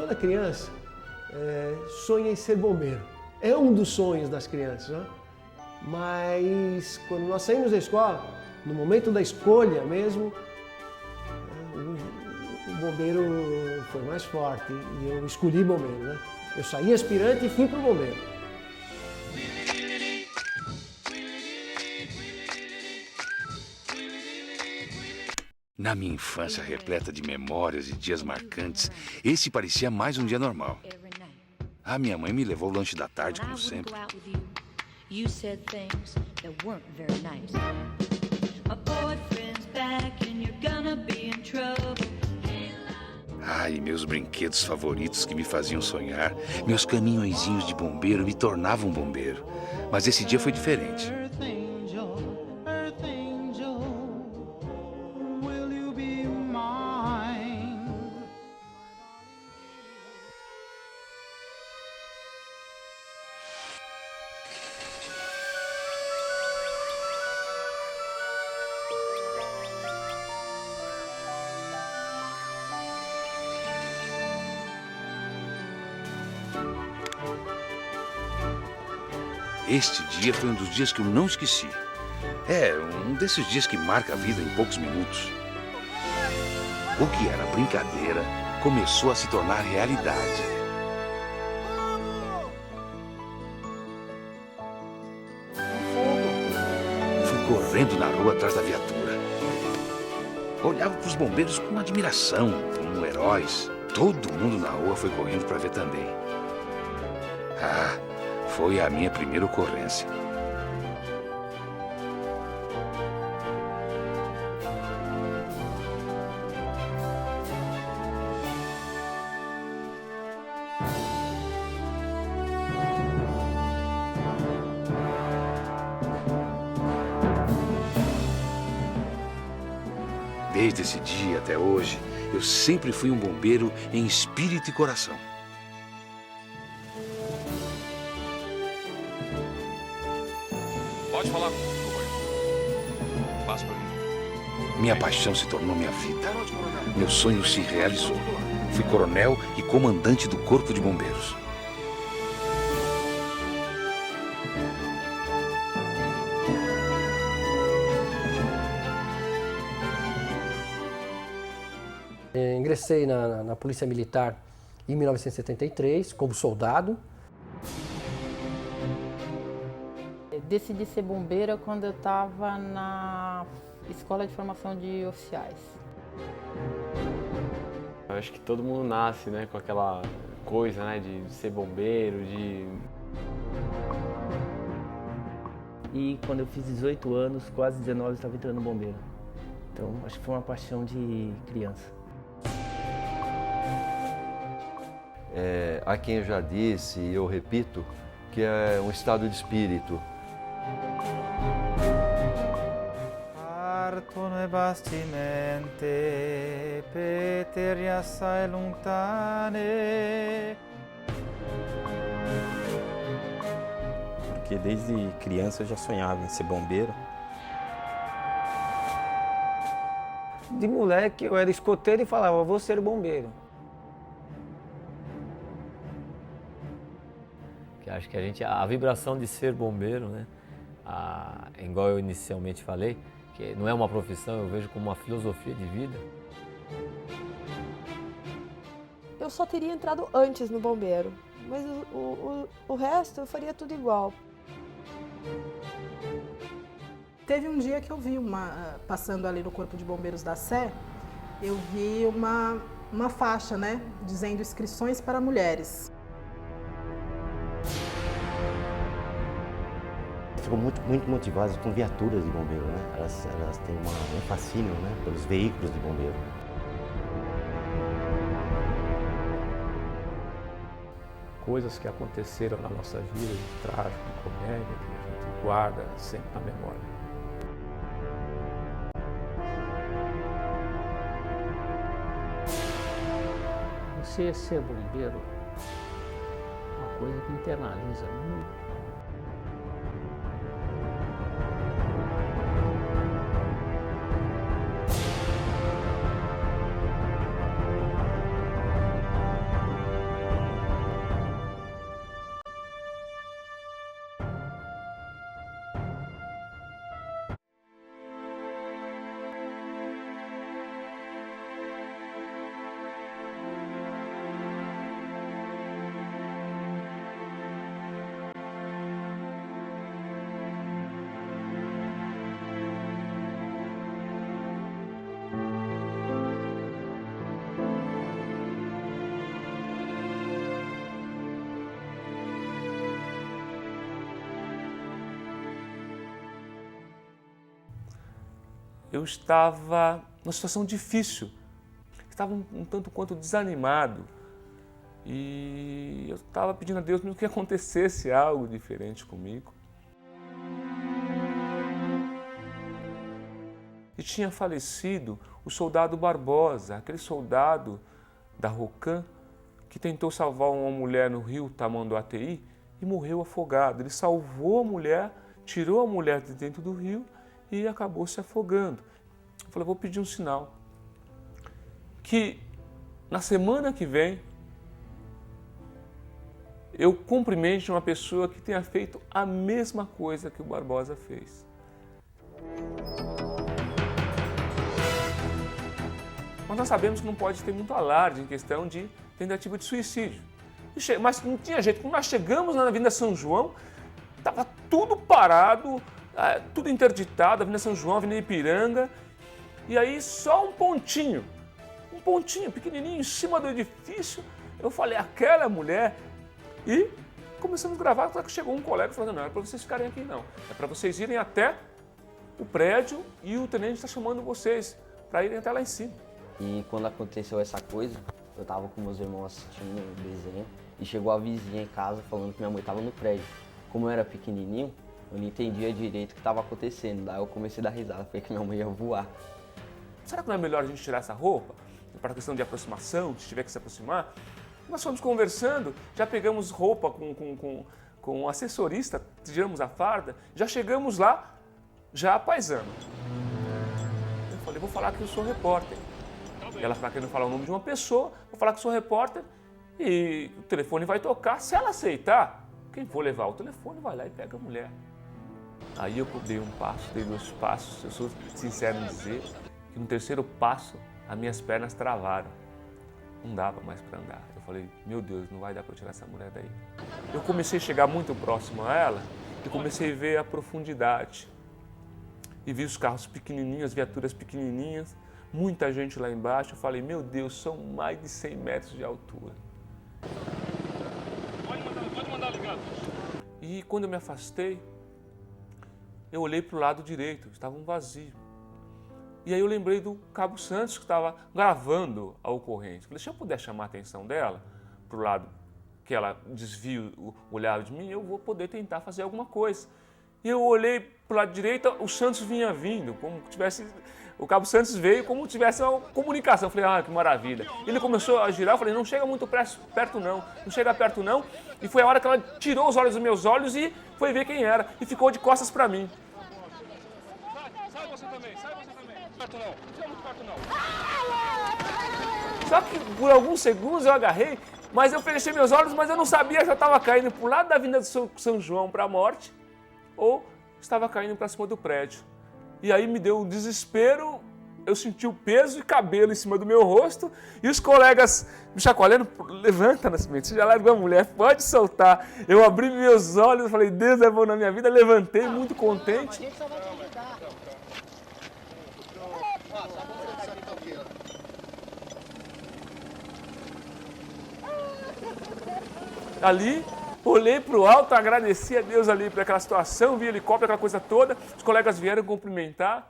toda criança sonha em ser bombeiro. É um dos sonhos das crianças, né? Mas quando nós saímos da escola, no momento da escolha mesmo, o bombeiro foi mais forte e eu escolhi bombeiro, né? Eu saí aspirante e fui pro bombeiro. Na minha infância repleta de memórias e dias marcantes, esse parecia mais um dia normal. A minha mãe me levou o lanche da tarde, como sempre. E meus brinquedos favoritos que me faziam sonhar, meus caminhõezinhos de bombeiro me tornavam bombeiro. Mas esse dia foi diferente. Este dia foi um dos dias que eu não esqueci. É, um desses dias que marca a vida em poucos minutos. O que era brincadeira começou a se tornar realidade. Fui correndo na rua atrás da viatura. Olhava para os bombeiros com admiração, como heróis. Todo mundo na rua foi correndo para ver também. Foi a minha primeira ocorrência. Desde esse dia até hoje, eu sempre fui um bombeiro em espírito e coração. Pode falar, companheiro. Passa por mim. Minha paixão se tornou minha vida. Meu sonho se realizou. Fui coronel e comandante do Corpo de Bombeiros. Ingressei na Polícia Militar em 1973 como soldado. Decidi ser bombeira quando eu estava na Escola de Formação de Oficiais. Eu acho que todo mundo nasce, né, com aquela coisa, né, de ser bombeiro, E quando eu fiz 18 anos, quase 19, eu estava entrando no bombeiro. Então, acho que foi uma paixão de criança. Há quem eu já disse, e eu repito, que é um estado de espírito. Partono e bastimente per terre assai lontane. Porque desde criança eu já sonhava em ser bombeiro. De moleque eu era escoteiro e falava, vou ser bombeiro. Acho que a vibração de ser bombeiro, né? Igual eu inicialmente falei, que não é uma profissão, eu vejo como uma filosofia de vida. Eu só teria entrado antes no bombeiro, mas o resto eu faria tudo igual. Teve um dia que eu vi passando ali no Corpo de Bombeiros da Sé, eu vi uma faixa, né, dizendo inscrições para mulheres. Ficam muito motivadas com viaturas de bombeiro, né? Elas têm um fascínio, né, pelos veículos de bombeiro. Coisas que aconteceram na nossa vida, de trágico, de comédia, que a gente guarda sempre na memória. Você ser bombeiro é uma coisa que internaliza muito. eu estava numa situação difícil, estava um tanto quanto desanimado e eu estava pedindo a Deus mesmo que acontecesse algo diferente comigo. E tinha falecido o soldado Barbosa, aquele soldado da Rocan que tentou salvar uma mulher no rio Tamanduateí e morreu afogado. Ele salvou a mulher, tirou a mulher de dentro do rio e acabou se afogando. Eu falei, vou pedir um sinal. Que na semana que vem eu cumprimente uma pessoa que tenha feito a mesma coisa que o Barbosa fez. Mas nós sabemos que não pode ter muito alarde em questão de tentativa de suicídio. Mas não tinha jeito. Quando nós chegamos na Avenida São João, estava tudo parado, tudo interditado, Avenida São João, Avenida Ipiranga, e aí só um pontinho pequenininho em cima do edifício. Eu falei, aquela mulher, e começamos a gravar, só que chegou um colega falando, não é para vocês ficarem aqui não, é para vocês irem até o prédio e o tenente está chamando vocês para irem até lá em cima. E quando aconteceu essa coisa, eu tava com meus irmãos assistindo o desenho e chegou a vizinha em casa falando que minha mãe estava no prédio. Como eu era pequenininho, eu não entendia direito o que estava acontecendo. Daí eu comecei a dar risada, falei que minha mãe ia voar. Será que não é melhor a gente tirar essa roupa? Para a questão de aproximação, se tiver que se aproximar? Nós fomos conversando, já pegamos roupa com o assessorista, tiramos a farda, já chegamos lá, já paisano. Eu falei, vou falar que eu sou repórter. Ela está querendo falar o nome de uma pessoa, vou falar que sou repórter e o telefone vai tocar. Se ela aceitar, quem for levar o telefone vai lá e pega a mulher. Aí eu dei um passo, dei 2 passos, eu sou sincero em dizer que no 3º passo as minhas pernas travaram. Não dava mais para andar. Eu falei, meu Deus, não vai dar para tirar essa mulher daí. Eu comecei a chegar muito próximo a ela e comecei a ver a profundidade. E vi os carros pequenininhos, as viaturas pequenininhas, muita gente lá embaixo. Eu falei, meu Deus, são mais de 100 metros de altura. Pode mandar ligado. E quando eu me afastei, eu olhei para o lado direito, estava um vazio. E aí eu lembrei do Cabo Santos que estava gravando a ocorrência. Falei, se eu puder chamar a atenção dela para o lado que ela desvia o olhar de mim, eu vou poder tentar fazer alguma coisa. E eu olhei para o lado direito, o Santos vinha vindo, como tivesse... O Cabo Santos veio como tivesse uma comunicação. Eu falei, ah, que maravilha. Ele começou a girar, eu falei, não chega muito perto não, não chega perto não. E foi a hora que ela tirou os olhos dos meus olhos e foi ver quem era. E ficou de costas para mim. Sai você também. Perto não, não chega muito perto não. Só que por alguns segundos eu agarrei, mas eu fechei meus olhos, mas eu não sabia se eu estava caindo para o lado da Avenida do São João para a morte ou estava caindo para cima do prédio. E aí me deu um desespero, eu senti o peso e cabelo em cima do meu rosto e os colegas me chacoalhando, levanta, Nascimento, você já largou a mulher, pode soltar. Eu abri meus olhos, falei, Deus é bom na minha vida, levantei muito contente. Ali, olhei para o alto, agradeci a Deus ali por aquela situação, vi helicóptero, aquela coisa toda, os colegas vieram cumprimentar,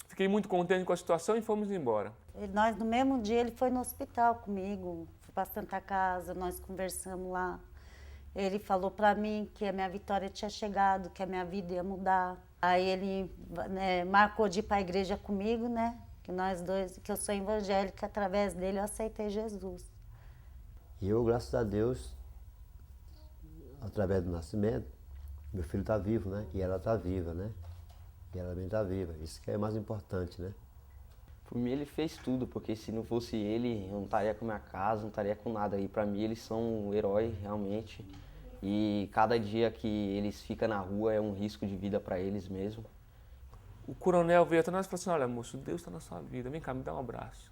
fiquei muito contente com a situação e fomos embora. Nós, no mesmo dia, ele foi no hospital comigo, fui para a Santa Casa, nós conversamos lá. Ele falou para mim que a minha vitória tinha chegado, que a minha vida ia mudar. Aí ele marcou de ir para a igreja comigo, né? Que nós dois, que eu sou evangélica, através dele eu aceitei Jesus. E eu, graças a Deus, através do Nascimento, meu filho está vivo, né? E ela está viva, né? E ela também está viva. Isso que é mais importante, né? Por mim ele fez tudo, porque se não fosse ele, eu não estaria com minha casa, não estaria com nada. E para mim eles são um herói, realmente. E cada dia que eles ficam na rua é um risco de vida para eles mesmo. O coronel veio até nós e falou assim, olha moço, Deus está na sua vida, vem cá, me dá um abraço.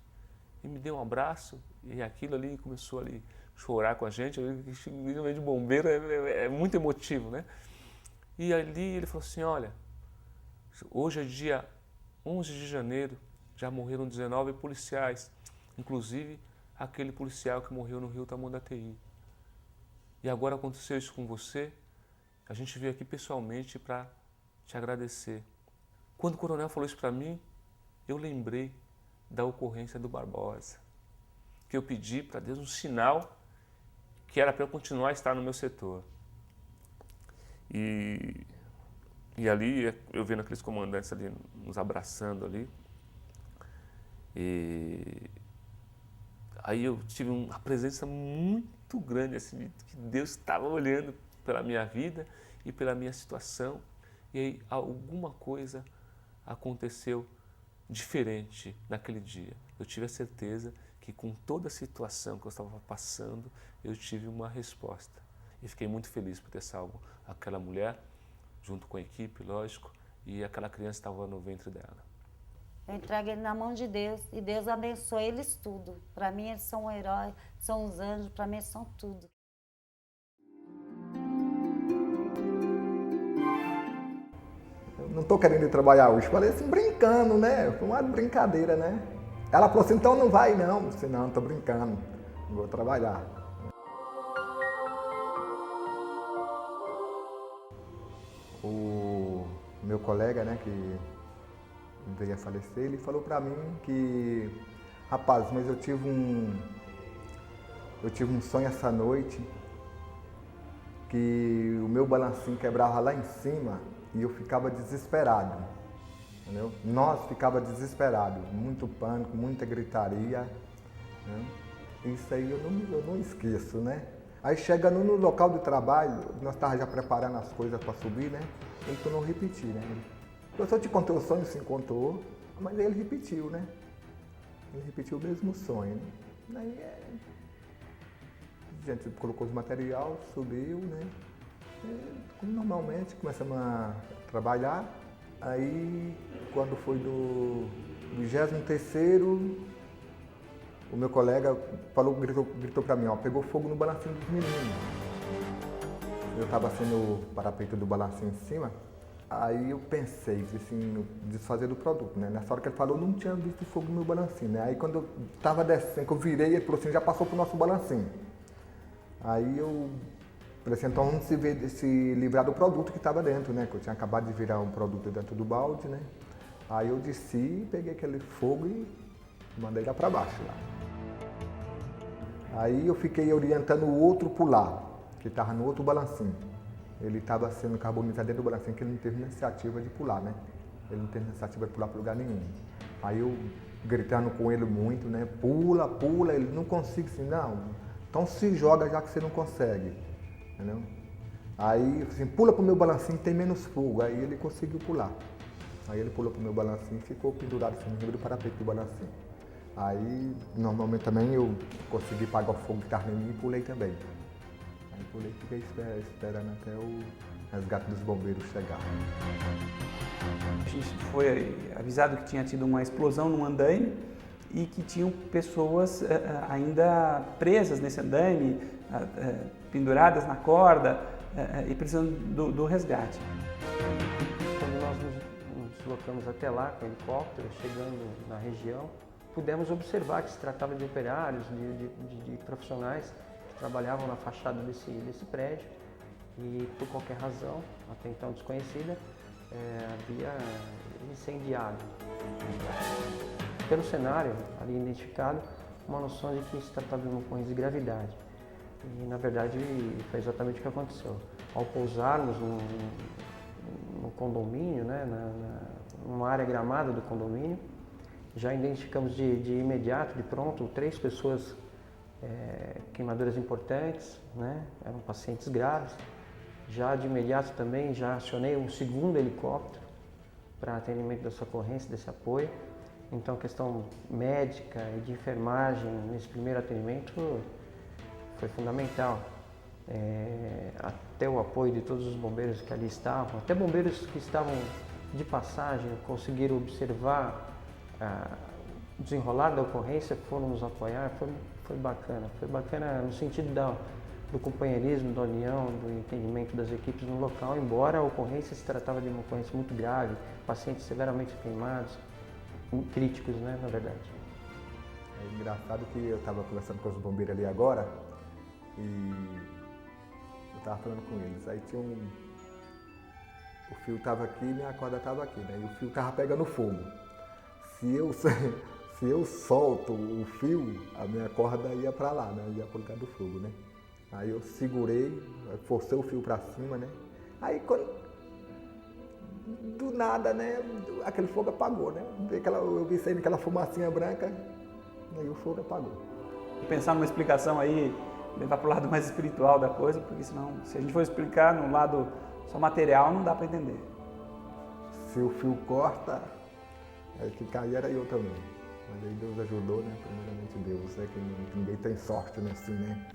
E me deu um abraço e aquilo ali começou ali chorar com a gente, de bombeiro é muito emotivo, né? E ali ele falou assim, olha, hoje é dia 11 de janeiro, já morreram 19 policiais, inclusive aquele policial que morreu no rio Tamanduateí. E agora aconteceu isso com você, a gente veio aqui pessoalmente para te agradecer. Quando o coronel falou isso para mim, eu lembrei da ocorrência do Barbosa, que eu pedi para Deus um sinal que era para eu continuar a estar no meu setor. E ali, eu vendo aqueles comandantes ali nos abraçando ali, e aí eu tive uma presença muito grande, assim, que Deus estava olhando pela minha vida e pela minha situação, e aí alguma coisa aconteceu diferente naquele dia. Eu tive a certeza que com toda a situação que eu estava passando, eu tive uma resposta. E fiquei muito feliz por ter salvo aquela mulher, junto com a equipe, lógico, e aquela criança estava no ventre dela. Eu entrego ele na mão de Deus e Deus abençoa eles tudo. Para mim eles são um herói, são os anjos, para mim eles são tudo. Eu não estou querendo ir trabalhar hoje. Falei assim, brincando, né? Foi uma brincadeira, né? Ela falou assim, então não vai não. Eu disse, não, estou brincando, não vou trabalhar. O meu colega, né, que veio a falecer, ele falou para mim que, rapaz, mas eu tive um sonho essa noite que o meu balancinho quebrava lá em cima e eu ficava desesperado, entendeu? Nós ficava desesperado, muito pânico, muita gritaria, né? Isso aí eu não esqueço, né? Aí chegando no local de trabalho, nós estávamos já preparando as coisas para subir, né? Ele para não repetir, né? Eu só te contei o sonho, sim, contou, mas ele repetiu, né? Ele repetiu o mesmo sonho, né? Daí a gente colocou os material, subiu, né? Como normalmente, começamos a trabalhar. Aí, quando foi do 23º, o meu colega falou, gritou para mim, ó, pegou fogo no balancinho dos meninos. Eu estava assim no parapeito do balancinho em cima, aí eu pensei assim, no desfazer do produto, né? Nessa hora que ele falou, eu não tinha visto fogo no meu balancinho, né? Aí quando eu estava descendo, que eu virei, ele falou assim, já passou pro nosso balancinho. Aí eu falei assim, então vamos se livrar do produto que estava dentro, né? Que eu tinha acabado de virar um produto dentro do balde, né? Aí eu desci, peguei aquele fogo e mandei lá para baixo. Lá. Aí eu fiquei orientando o outro pular, que estava no outro balancinho. Ele estava sendo carbonizado dentro do balancinho, que ele não teve iniciativa de pular, né? Ele não teve iniciativa de pular para lugar nenhum. Aí eu gritando com ele muito, né? Pula, pula, ele não consigo, assim, não. Então se joga já que você não consegue, entendeu? Aí, assim, pula pro meu balancinho que tem menos fogo. Aí ele conseguiu pular. Aí ele pulou pro meu balancinho e ficou pendurado assim, no meio do parapeito do balancinho. Aí, normalmente também eu consegui apagar o fogo que estava em mim e pulei também. Aí pulei e fiquei esperando até o resgate dos bombeiros chegar. A gente foi avisado que tinha tido uma explosão num andaime e que tinham pessoas ainda presas nesse andaime, penduradas na corda e precisando do resgate. Quando nós nos deslocamos até lá com o helicóptero, chegando na região, pudemos observar que se tratava de operários, de profissionais que trabalhavam na fachada desse prédio e, por qualquer razão, até então desconhecida, havia incendiado. Pelo cenário ali identificado, uma noção de que se tratava de uma ocorrência de gravidade. E, na verdade, foi exatamente o que aconteceu. Ao pousarmos no condomínio, né, numa área gramada do condomínio, já identificamos de imediato, de pronto, 3 pessoas queimaduras importantes, né, eram pacientes graves. Já de imediato também já acionei um segundo helicóptero para atendimento dessa ocorrência, desse apoio. Então a questão médica e de enfermagem nesse primeiro atendimento foi fundamental. Até o apoio de todos os bombeiros que ali estavam, até bombeiros que estavam de passagem, conseguiram observar o desenrolar da ocorrência, foram nos apoiar, foi bacana no sentido do companheirismo, da união, do entendimento das equipes no local, embora a ocorrência se tratava de uma ocorrência muito grave, pacientes severamente queimados, críticos, né, na verdade. É engraçado que eu estava conversando com os bombeiros ali agora e eu estava falando com eles, aí tinha o fio estava aqui e minha corda estava aqui, né, e o fio estava pegando fogo. se eu solto o fio, a minha corda ia para lá, né? Ia pro lugar do fogo, né? Aí eu segurei, forcei o fio para cima, né? Aí quando do nada, né? Aquele fogo apagou, né? Eu vi saindo aquela fumacinha branca, aí o fogo apagou. Pensar numa explicação aí, levar para o lado mais espiritual da coisa, porque senão, se a gente for explicar no lado só material, não dá para entender. Se o fio corta, aí que cair era eu também. Mas aí Deus ajudou, né? Primeiramente Deus, né? Que ninguém tem sorte, né? Assim, né?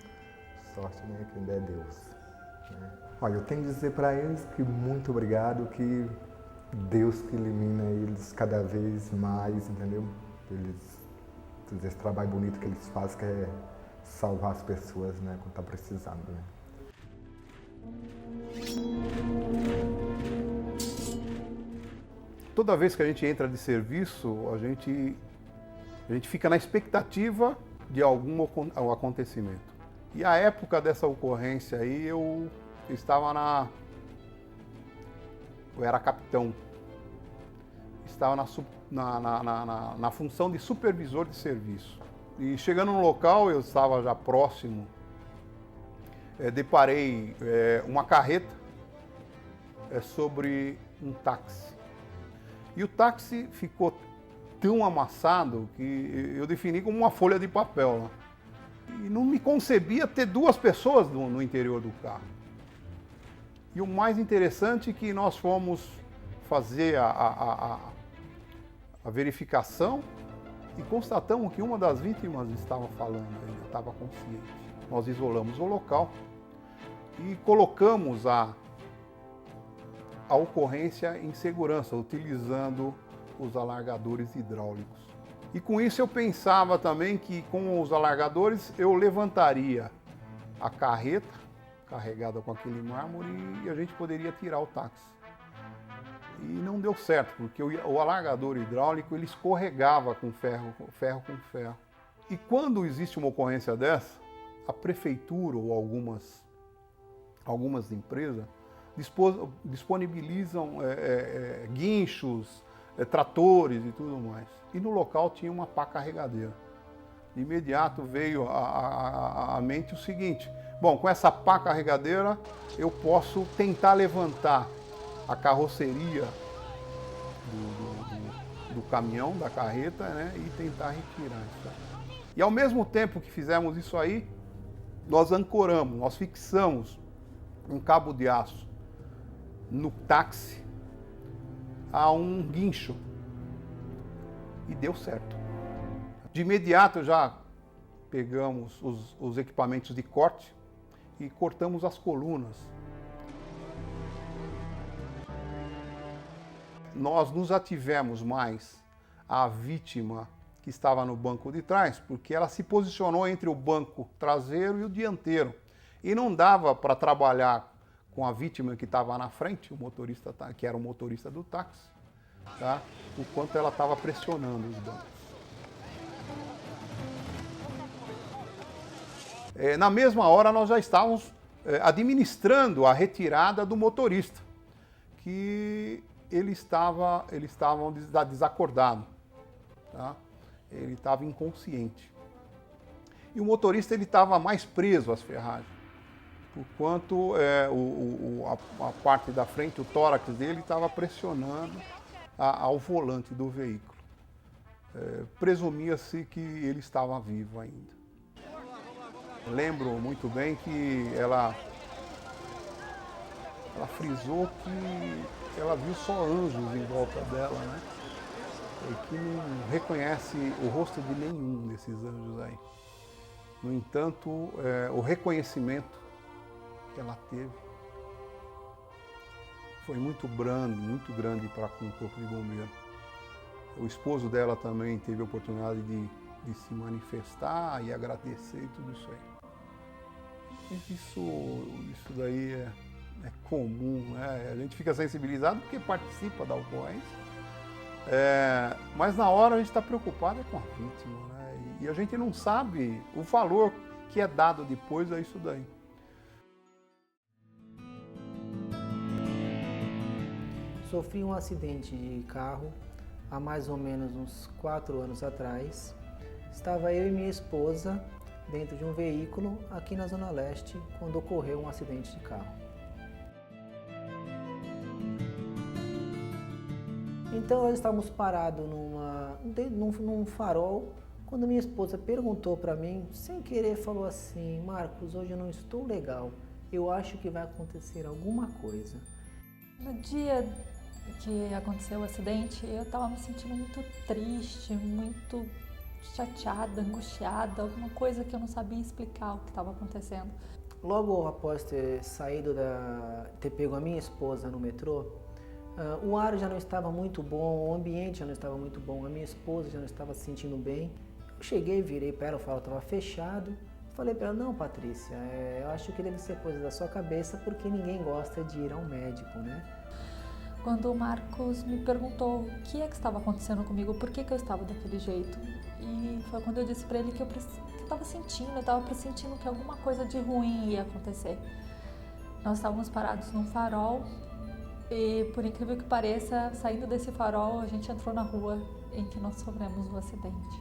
Sorte, né? Quem der é Deus. Né? Olha, eu tenho que dizer para eles que muito obrigado, que Deus que ilumina eles cada vez mais, entendeu? Esse trabalho bonito que eles fazem, que é salvar as pessoas, né? Quando tá precisando, né? Toda vez que a gente entra de serviço, a gente fica na expectativa de algum acontecimento. E a época dessa ocorrência aí, eu era capitão, estava na função de supervisor de serviço. E chegando no local, eu estava já próximo, deparei uma carreta sobre um táxi. E o táxi ficou tão amassado que eu defini como uma folha de papel, né? E não me concebia ter duas pessoas no interior do carro. E o mais interessante é que nós fomos fazer a verificação e constatamos que uma das vítimas estava falando ainda, estava consciente. Nós isolamos o local e colocamos a ocorrência em segurança, utilizando os alargadores hidráulicos. E com isso eu pensava também que com os alargadores eu levantaria a carreta carregada com aquele mármore e a gente poderia tirar o táxi. E não deu certo, porque o alargador hidráulico ele escorregava com ferro com ferro. E quando existe uma ocorrência dessa, a prefeitura ou algumas empresas disponibilizam guinchos, tratores e tudo mais. E no local tinha uma pá carregadeira. De imediato veio à mente o seguinte: bom, com essa pá carregadeira eu posso tentar levantar a carroceria do caminhão, da carreta, né, e tentar retirar isso aí. E ao mesmo tempo que fizemos isso aí, nós ancoramos, nós fixamos um cabo de aço no táxi a um guincho e deu certo. De imediato já pegamos os equipamentos de corte e cortamos as colunas. Nós nos ativemos mais à vítima que estava no banco de trás, porque ela se posicionou entre o banco traseiro e o dianteiro. E não dava para trabalhar com a vítima que estava na frente, o motorista, que era o motorista do táxi, tá? O quanto ela estava pressionando os bancos. Na mesma hora nós já estávamos administrando a retirada do motorista, que ele estava desacordado, tá? Ele estava inconsciente. E o motorista estava mais preso às ferragens, porquanto a parte da frente, o tórax dele, estava pressionando ao volante do veículo. Presumia-se que ele estava vivo ainda. Lembro muito bem que ela frisou que ela viu só anjos em volta dela, né? E que não reconhece o rosto de nenhum desses anjos aí. No entanto, o reconhecimento que ela teve foi muito grande para com o Corpo de Bombeiro. O esposo dela também teve a oportunidade de se manifestar e agradecer e tudo isso aí. Mas isso daí é comum, né? A gente fica sensibilizado porque participa da ocorrência, mas na hora a gente está preocupado com a vítima, né? E a gente não sabe o valor que é dado depois a isso daí. Sofri um acidente de carro há mais ou menos uns 4 anos atrás, estava eu e minha esposa dentro de um veículo aqui na Zona Leste quando ocorreu um acidente de carro. Então nós estávamos parados num farol, quando minha esposa perguntou para mim, sem querer falou assim: Marcos, hoje eu não estou legal, eu acho que vai acontecer alguma coisa. No dia que aconteceu o acidente, eu estava me sentindo muito triste, muito chateada, angustiada, alguma coisa que eu não sabia explicar o que estava acontecendo. Logo após ter saído ter pego a minha esposa no metrô, o ar já não estava muito bom, o ambiente já não estava muito bom, a minha esposa já não estava se sentindo bem. Eu cheguei, virei para ela, o farol estava fechado. Falei para ela: não, Patrícia, eu acho que deve ser coisa da sua cabeça, porque ninguém gosta de ir ao médico, né? Quando o Marcos me perguntou o que é que estava acontecendo comigo, por que eu estava daquele jeito, e foi quando eu disse para ele que eu estava pressentindo que alguma coisa de ruim ia acontecer. Nós estávamos parados num farol e, por incrível que pareça, saindo desse farol, a gente entrou na rua em que nós sofremos um acidente.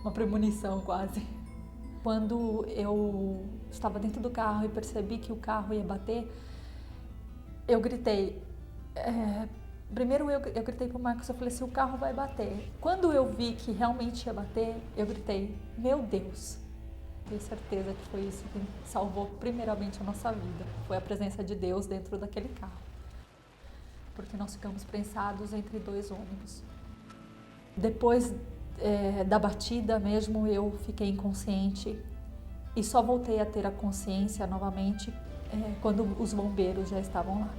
Uma premonição quase. Quando eu estava dentro do carro e percebi que o carro ia bater, eu gritei. Primeiro eu gritei pro Marcos, eu falei assim: o carro vai bater. Quando eu vi que realmente ia bater, eu gritei: meu Deus. Tenho certeza que foi isso que salvou primeiramente a nossa vida. Foi a presença de Deus dentro daquele carro. Porque nós ficamos prensados entre 2 ônibus. Depois da batida mesmo, eu fiquei inconsciente e só voltei a ter a consciência novamente quando os bombeiros já estavam lá.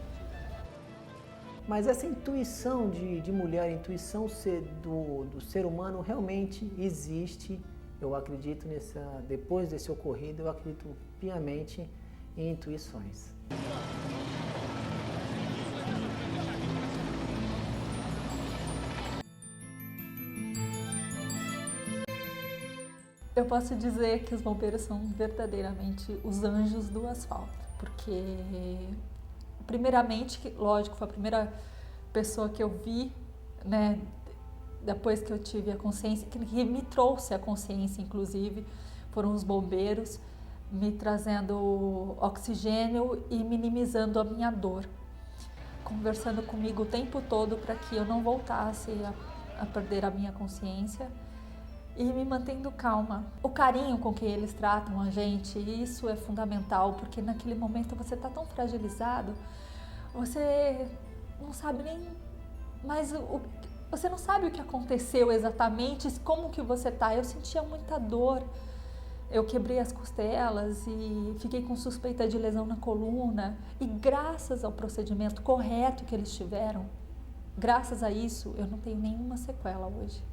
Mas essa intuição de mulher, a intuição do ser humano realmente existe. Eu acredito depois desse ocorrido, eu acredito piamente em intuições. Eu posso dizer que os bombeiros são verdadeiramente os anjos do asfalto, porque primeiramente, lógico, foi a primeira pessoa que eu vi, né, depois que eu tive a consciência, que me trouxe a consciência, inclusive, foram os bombeiros me trazendo oxigênio e minimizando a minha dor, conversando comigo o tempo todo para que eu não voltasse a perder a minha consciência e me mantendo calma. O carinho com que eles tratam a gente, isso é fundamental, porque naquele momento você está tão fragilizado, você não sabe nem mais você não sabe o que aconteceu exatamente, como que você está. Eu sentia muita dor, eu quebrei as costelas e fiquei com suspeita de lesão na coluna, e graças ao procedimento correto que eles tiveram, graças a isso, eu não tenho nenhuma sequela hoje.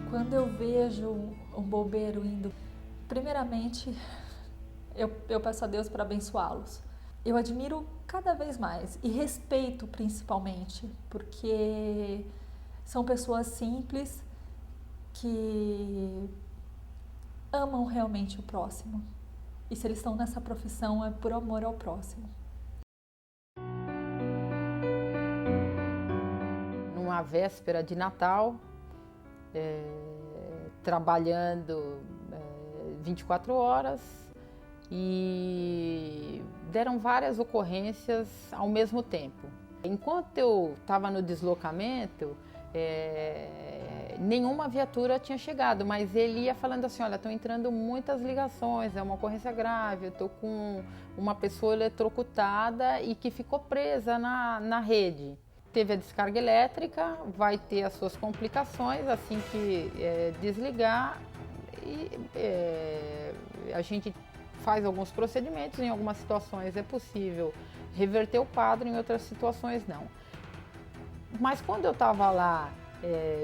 Quando eu vejo um bombeiro indo, primeiramente, eu peço a Deus para abençoá-los. Eu admiro cada vez mais e respeito principalmente, porque são pessoas simples que amam realmente o próximo. E se eles estão nessa profissão é por amor ao próximo. Numa véspera de Natal, trabalhando 24 horas, e deram várias ocorrências ao mesmo tempo. Enquanto eu estava no deslocamento, nenhuma viatura tinha chegado, mas ele ia falando assim: olha, estão entrando muitas ligações, é uma ocorrência grave, eu estou com uma pessoa eletrocutada e que ficou presa na rede. Teve a descarga elétrica, vai ter as suas complicações assim que desligar, e a gente faz alguns procedimentos, em algumas situações é possível reverter o quadro, em outras situações não. Mas quando eu estava lá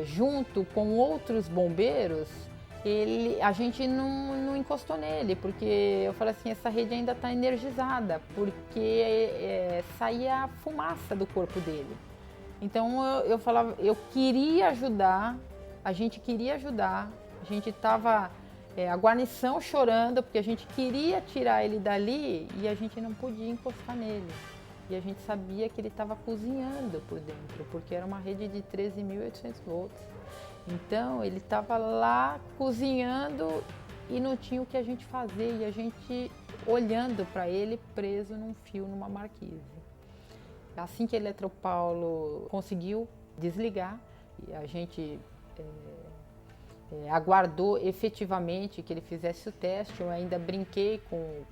junto com outros bombeiros, a gente não encostou nele, porque eu falei assim: essa rede ainda está energizada, porque saía fumaça do corpo dele. Então eu falava, eu queria ajudar, a gente queria ajudar, a gente estava a guarnição chorando, porque a gente queria tirar ele dali e a gente não podia encostar nele. e a gente sabia que ele estava cozinhando por dentro, porque era uma rede de 13.800 volts. Então ele estava lá cozinhando e não tinha o que a gente fazer, e a gente olhando para ele preso num fio numa marquise. Assim que a Eletropaulo conseguiu desligar, e a gente aguardou efetivamente que ele fizesse o teste. Eu ainda brinquei com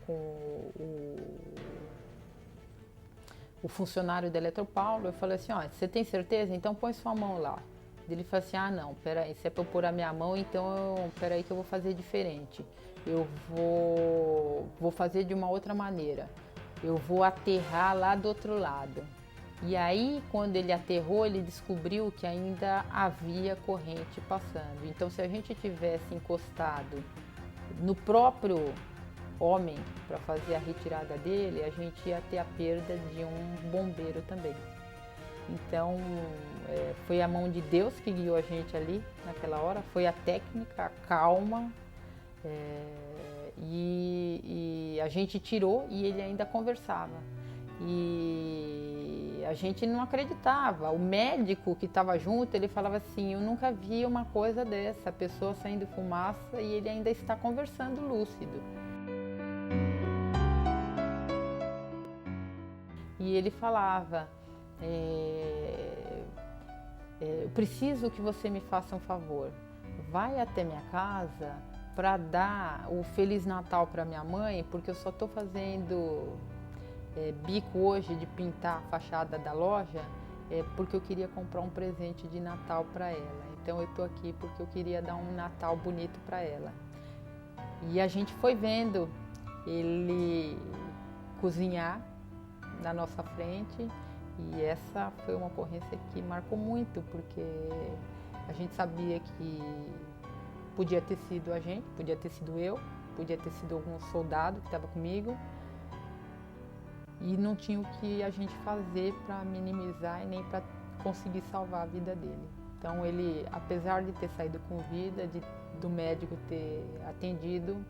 o funcionário da Eletropaulo. Eu falei assim, ó, você tem certeza? Então põe sua mão lá. Ele falou assim, ah não, peraí, se é para eu pôr a minha mão, então peraí que eu vou fazer diferente. Eu vou fazer de uma outra maneira. Eu vou aterrar lá do outro lado. E aí, quando ele aterrou, ele descobriu que ainda havia corrente passando. Então, se a gente tivesse encostado no próprio homem para fazer a retirada dele, a gente ia ter a perda de um bombeiro também. Então, foi a mão de Deus que guiou a gente ali naquela hora, foi a técnica, a calma, e a gente tirou e ele ainda conversava. E a gente não acreditava. O médico que estava junto, ele falava assim, eu nunca vi uma coisa dessa, a pessoa saindo fumaça e ele ainda está conversando lúcido. E ele falava, eu preciso que você me faça um favor, vai até minha casa para dar o Feliz Natal para minha mãe, porque eu só estou fazendo bico hoje de pintar a fachada da loja, porque eu queria comprar um presente de Natal para ela. Então eu estou aqui porque eu queria dar um Natal bonito para ela. E a gente foi vendo ele cozinhar na nossa frente, e essa foi uma ocorrência que marcou muito, porque a gente sabia que podia ter sido a gente, podia ter sido eu, podia ter sido algum soldado que estava comigo, e não tinha o que a gente fazer para minimizar e nem para conseguir salvar a vida dele. Então ele, apesar de ter saído com vida, do médico ter atendido,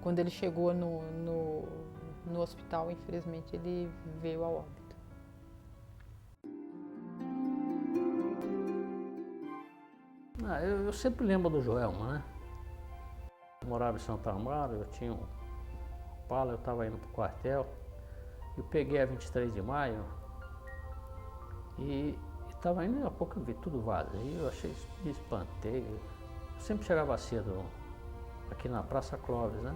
quando ele chegou no hospital, infelizmente, ele veio a óbito. Eu sempre lembro do Joelma, né? Eu morava em Santo Amaro, eu tinha um Opala, eu estava indo para o quartel. Eu peguei a 23 de maio e estava indo, a pouco eu vi tudo vazio, eu achei, me espantei. Eu sempre chegava cedo aqui na Praça Clóvis, né?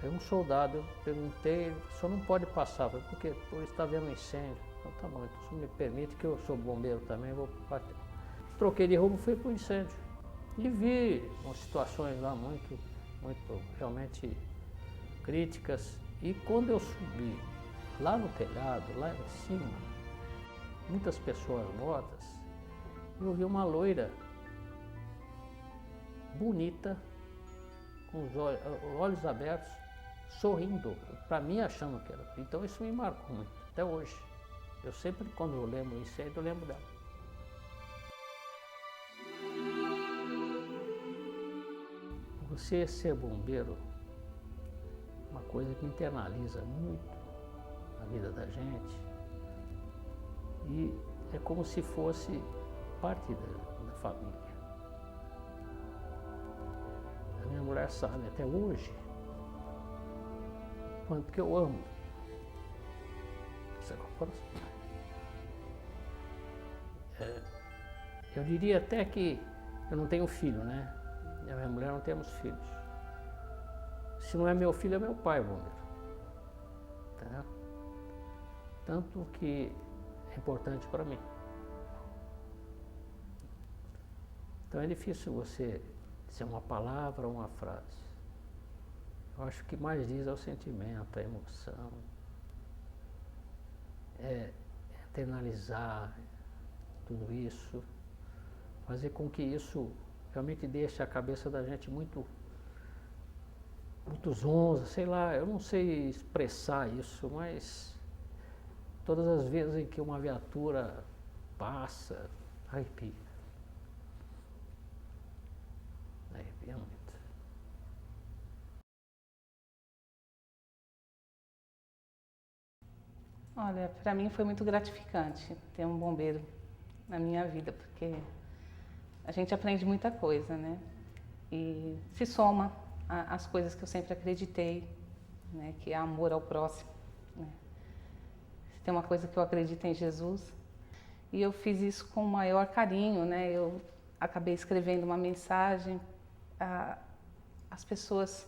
Aí um soldado, eu perguntei, o senhor não pode passar, falei, por quê? Por está vendo incêndio. Então tá bom, então o senhor me permite, que eu sou bombeiro também, vou para o quartel. Troquei de roupa e fui para o incêndio. E vi umas situações lá muito realmente críticas. E quando eu subi lá no telhado, lá em cima, muitas pessoas mortas, eu vi uma loira bonita, com os olhos abertos, sorrindo, para mim achando que era. Então isso me marcou muito, até hoje. Eu sempre, quando eu lembro o incêndio, eu lembro dela. Você ser bombeiro, uma coisa que internaliza muito a vida da gente, e é como se fosse parte da família. A minha mulher sabe até hoje quanto que eu amo essa corporação. Eu diria até que eu não tenho filho, né? E a minha mulher não temos filhos. Se não é meu filho, é meu pai, bombeiro. Tá? Tanto que é importante para mim. Então é difícil você dizer uma palavra ou uma frase. Eu acho que mais diz é o sentimento, a emoção. É internalizar tudo isso, fazer com que isso realmente deixe a cabeça da gente muito zonza, sei lá, eu não sei expressar isso, mas todas as vezes em que uma viatura passa, arrepia. Arrepia muito. Olha, para mim foi muito gratificante ter um bombeiro na minha vida, porque a gente aprende muita coisa, né? E se soma às coisas que eu sempre acreditei, né? Que é amor ao próximo, né? Se tem uma coisa que eu acredito em Jesus, e eu fiz isso com o maior carinho, né? Eu acabei escrevendo uma mensagem às pessoas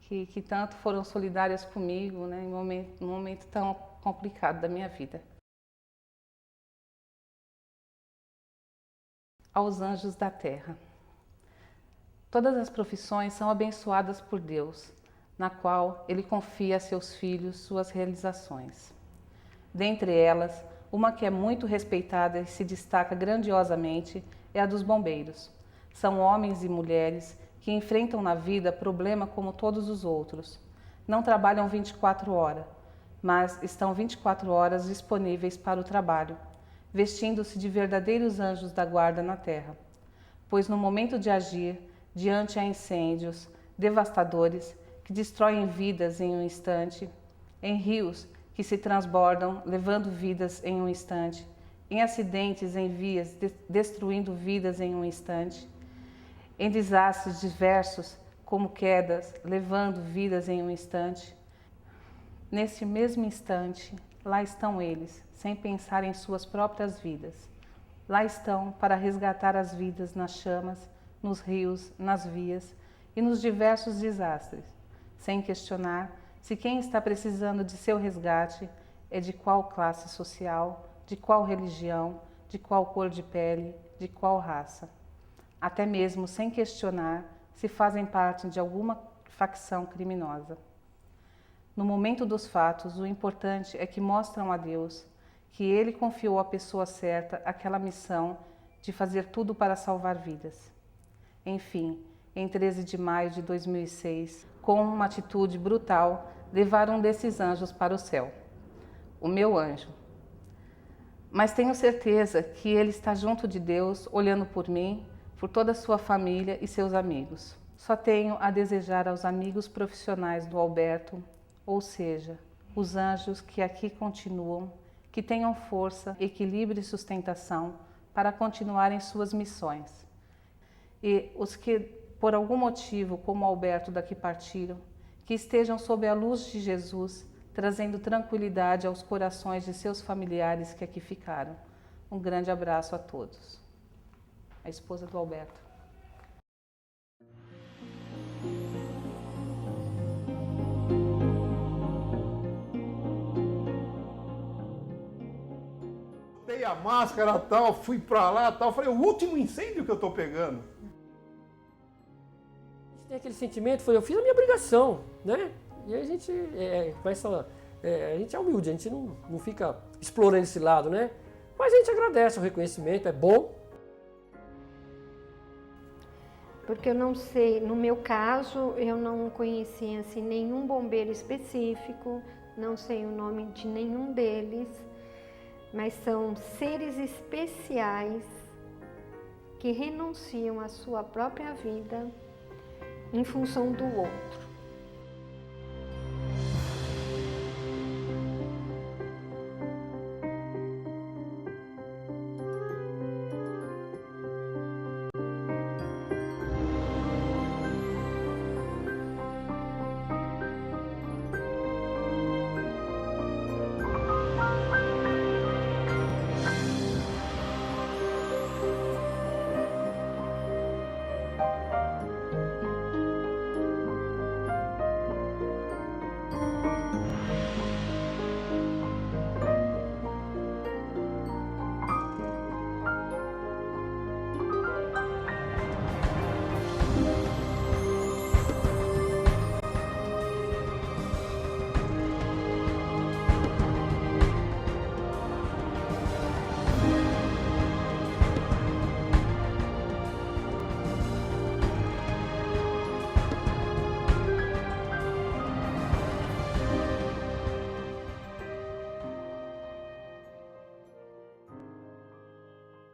que tanto foram solidárias comigo, né? Num momento tão complicado da minha vida. Aos anjos da terra. Todas as profissões são abençoadas por Deus, na qual Ele confia a seus filhos suas realizações. Dentre elas, uma que é muito respeitada e se destaca grandiosamente é a dos bombeiros. São homens e mulheres que enfrentam na vida problema como todos os outros. Não trabalham 24 horas, mas estão 24 horas disponíveis para o trabalho, vestindo-se de verdadeiros anjos da guarda na terra. Pois no momento de agir, diante a incêndios devastadores que destroem vidas em um instante, em rios que se transbordam, levando vidas em um instante, em acidentes em vias, destruindo vidas em um instante, em desastres diversos, como quedas, levando vidas em um instante. Nesse mesmo instante, lá estão eles, sem pensar em suas próprias vidas. Lá estão para resgatar as vidas nas chamas, nos rios, nas vias e nos diversos desastres, sem questionar se quem está precisando de seu resgate é de qual classe social, de qual religião, de qual cor de pele, de qual raça. Até mesmo sem questionar se fazem parte de alguma facção criminosa. No momento dos fatos, o importante é que mostram a Deus que Ele confiou à pessoa certa aquela missão de fazer tudo para salvar vidas. Enfim, em 13 de maio de 2006, com uma atitude brutal, levaram um desses anjos para o céu. O meu anjo. Mas tenho certeza que ele está junto de Deus, olhando por mim, por toda a sua família e seus amigos. Só tenho a desejar aos amigos profissionais do Alberto, ou seja, os anjos que aqui continuam, que tenham força, equilíbrio e sustentação para continuarem suas missões. E os que, por algum motivo, como Alberto daqui partiram, que estejam sob a luz de Jesus, trazendo tranquilidade aos corações de seus familiares que aqui ficaram. Um grande abraço a todos. A esposa do Alberto. Botei a máscara tal, fui pra lá tal, falei, o último incêndio que eu tô pegando. Tem aquele sentimento, foi, eu fiz a minha obrigação, né? E aí a gente começa, a gente é humilde, a gente não fica explorando esse lado, né? Mas a gente agradece o reconhecimento, é bom. Porque eu não sei, no meu caso, eu não conhecia assim, nenhum bombeiro específico, não sei o nome de nenhum deles, mas são seres especiais que renunciam à sua própria vida em função do outro.